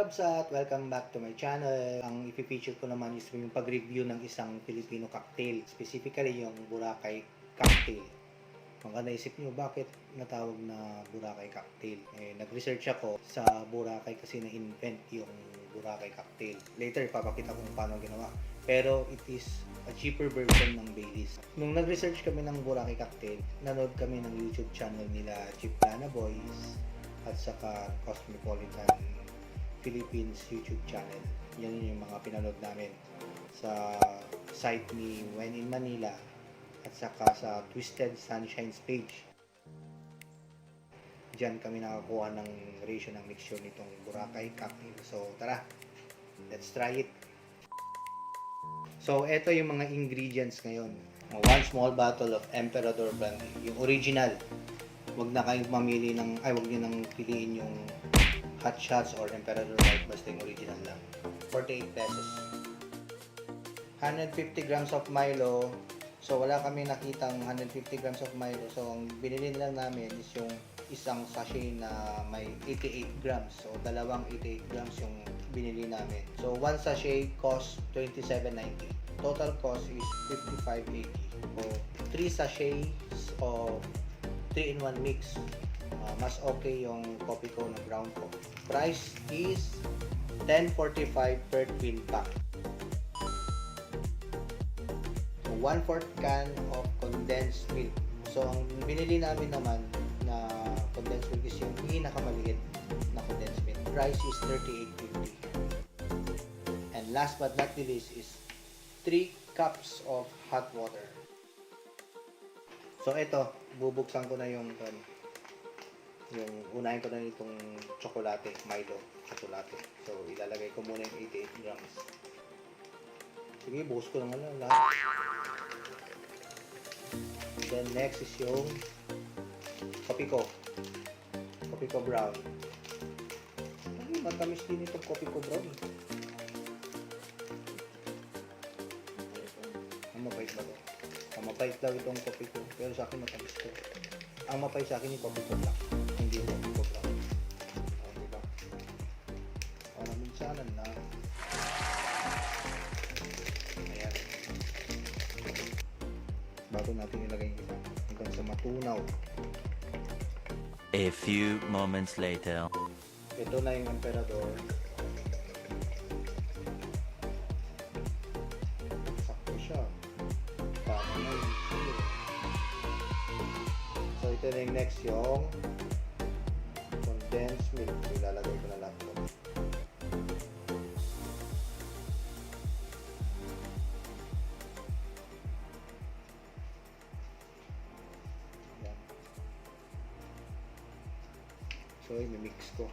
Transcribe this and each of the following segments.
Kabsat! Welcome back to my channel. Ang ipipicture ko naman is yung pag-review ng isang Filipino cocktail. Specifically yung Boracay cocktail. Baka naisip nyo, bakit natawag na Boracay cocktail? Nag-research ako sa Boracay kasi na-invent yung Boracay cocktail. Later, papakita ko kung paano ginawa. Pero it is a cheaper version ng Baileys. Nung nag-research kami ng Boracay cocktail, nanood kami ng YouTube channel nila Chief Plana Boys at saka Cosmopolitan Philippines YouTube channel. Yan yung mga pinanood namin sa site ni When in Manila at saka sa Twisted Sunshine's page. Diyan kami nakakuha ng ratio ng mixture nitong Boracay cocktail. So tara, let's try it. So ito yung mga ingredients ngayon. 1 small bottle of Emperador Brandy, yung original. Huwag na kayong mamili ng, huwag niyo nang piliin yung Hot Shots or Emperador Light, basta yung original lang. 48 pesos. 150 grams of Milo. So wala kami nakitang 150 grams of Milo. So ang binili lang namin is yung isang sachet na may 88 grams. So dalawang 88 grams yung binili namin. So one sachet cost 27.90. Total cost is 55.80. So 3 sachets of 3-in-1 mix. Mas okay yung coffee ko na ground ko. Price is 10.45 per twin pack. So 1/4 can of condensed milk. So ang binili namin naman na condensed milk is yung pinakamaliit na condensed milk. Price is 38.50. And last but not the least is 3 cups of hot water. So ito, bubuksan ko na yung unahin ko na itong tsokolate, Milo tsokolate. So ilalagay ko muna yung 88 grams. Sige, buhos ko naman lang lahat. Then next is yung kopi ko brown. Ay, matamis din itong kopi ko brown. Ang mapait ba ito? Ang mapait daw itong kopi ko, pero sa akin matamis to. Ang mapait sa akin yung kopi ko black, hindi yung kopi ko brown. Diba? Para minsanan na. Ayan. Bago natin ilagay yung iba hanggang sa matunaw. A few moments later. Ito na yung Emperador. Sakto siya. Tama na yung silo. So ito na yung next yung condensed milk. So ilalagay ko na lang ito. Ayan. So i-mix ko.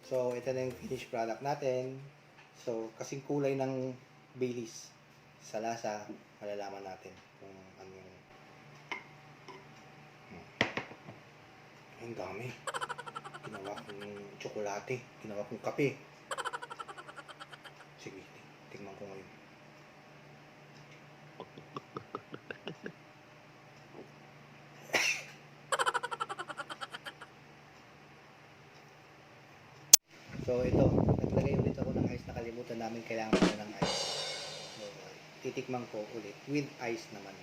So ito na yung finished product natin. So kasing kulay ng Baileys, sa lasa malalaman natin kung ano yung ang dami. Ginawa kong tsokolate, ginawa kong kape. Sige, tingnan ko ngayon. So ito, naglagay ulit ako ng ice. Nakalimutan namin kailangan ko ng ice. So, titikman ko ulit with ice naman.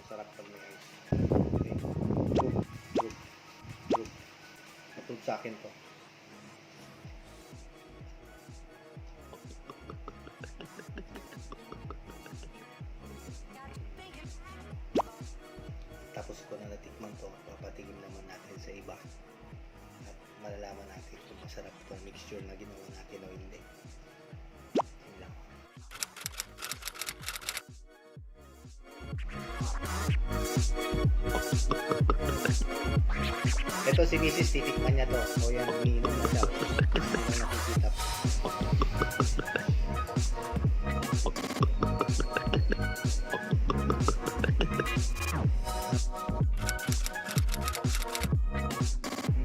Masarap pag may ice. Okay. Good. Matulog sa akin to. Tapos ko na natikman to, papatigim naman natin sa iba at malalaman natin kung masarap itong mixture na ginawa natin o hindi. Yun lang. Ito si Mrs. titikman niya to. O yan, umiinom na siya. Ano nakikita.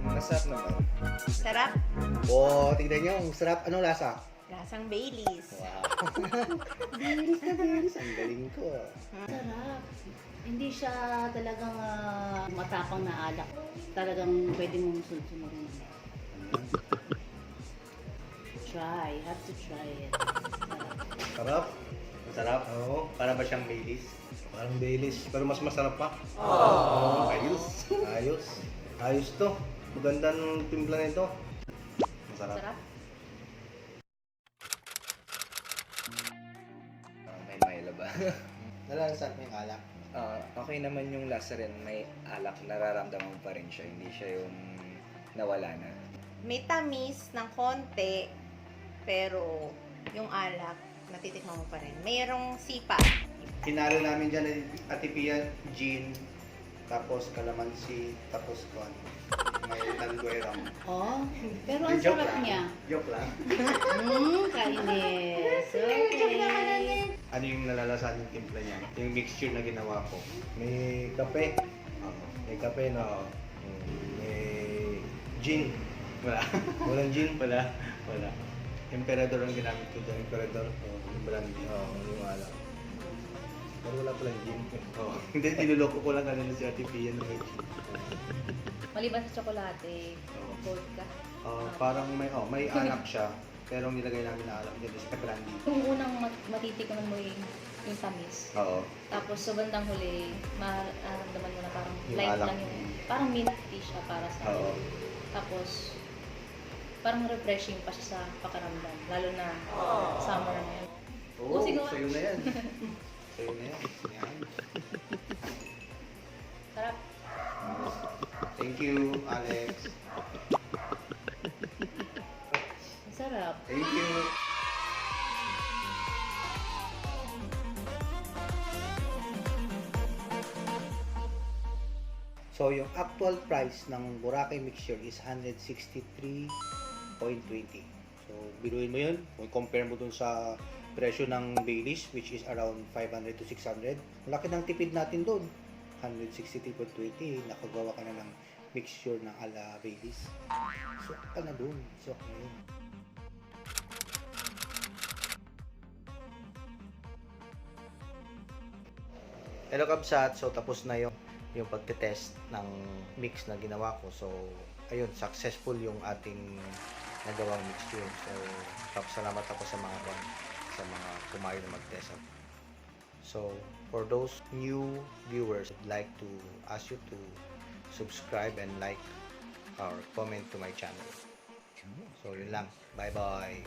Masarap naman. Sarap? Oh, tignan nyo, ang sarap. Anong lasa? Lasang Baileys. Wow. Bilis na bilis. Ang galing ko. Sarap. Hindi siya talagang matapang na alak. Talagang pwede mong sunod-sunodin. Try. Have to try it. Sarap. Masarap. Oo. Para ba siyang Baileys? Parang Baileys, pero mas masarap pa. Ayos. Ayos. Ayos to. Maganda ng timpla nito. Masarap. Sarap. May Milo ba? Nalalasan mo yung alak. Okay naman yung lasa rin. May alak, nararamdaman pa rin siya. Hindi siya yung nawala na. May tamis ng konti, pero yung alak, natitikman mo pa rin. Mayroong sipa. Hinalo namin dyan ng Ate Pia, gin, tapos calamansi, tapos kuan. May talguerang. Oh, pero ang Joke sarap lang. niya. Joke lang. Kainis. Okay. Ano yung nalalasan yung timpla niya? Yung mixture na ginawa ko. May kape. May kape na may gin. Wala. Walang gin. Wala. Wala. Emperador ang ginamit ko dyan. Emperador. Yung brandy. Yung alak. Pero wala palang gin. Oh. Hindi, niloloko ko lang kanina si Ate Pia na may gin. Maliban sa tsokolate, vodka. Parang may alak siya. Pero ang nilagay namin na alak dyan is brandy. Yung unang matitikman mo yung tamis. Oo. Tapos sa bandang huli, maramdaman mo na parang Yung light alak. lang yung, parang mint tea siya para sa Oo. Tapos, parang refreshing pa siya sa pakiramdam. Lalo na summer ngayon. Oo, Siguro. sa'yo na yan. Sa'yo na yan. Yan. Sarap. Thank you, Alex. Ang sarap. Thank you. So, yung actual price ng Boracay mixture is 163.20. So, biruin mo yun. Kung compare mo dun sa presyo ng Baileys, which is around 500 to 600. Laki ng tipid natin dun. 163.20. Nakagawa ka na ng mixture ng ala Baileys. Swak ka na dun. Swak na yun. Hello Kabsat, so tapos na yung pagte-test ng mix na ginawa ko. So ayun, successful yung ating nagawang mixture. So salamat ako sa mga pumayo na mag-test. So for those new viewers, I'd like to ask you to subscribe and like or comment to my channel. So yun lang. Bye bye.